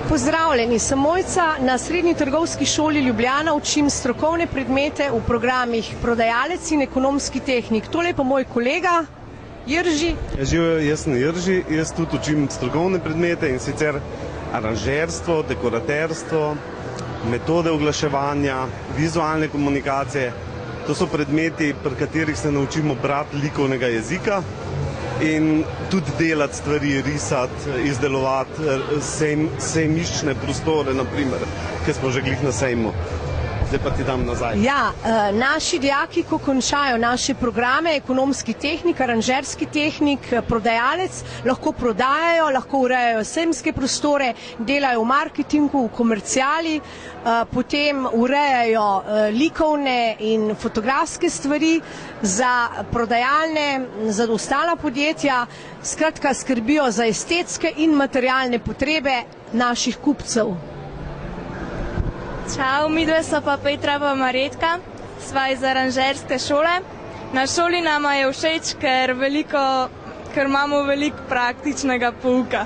Pozdravljeni, sem Mojca, na Srednji trgovski šoli Ljubljana učim strokovne predmete v programih prodajalec in ekonomski tehnik. Tole pa moj kolega Jerži. Živijo, jaz sem Jerži, jaz tudi učim strokovne predmete in sicer aranžerstvo, dekoraterstvo, metode oglaševanja, vizualne komunikacije. To so predmeti, pri katerih se naučimo brati likovnega jezika in tudi delati stvari, risati, izdelovati sejmiščne prostore, naprimer, ki smo že glih na sejmu. Zdaj pa ti dam nazaj. Ja, naši dijaki, ko končajo naše programe, ekonomski tehnik, aranžerski tehnik, prodajalec, lahko prodajajo, lahko urejajo sejmske prostore, delajo v marketingu, v komerciali, potem urejajo likovne in fotografske stvari za prodajalne, za ostala podjetja, skratka skrbijo za estetske in materialne potrebe naših kupcev. Čau, midve so pa Petra pa Marjetka, sva iz aranžerske šole. Na šoli nama je všeč, ker imamo veliko praktičnega pouka.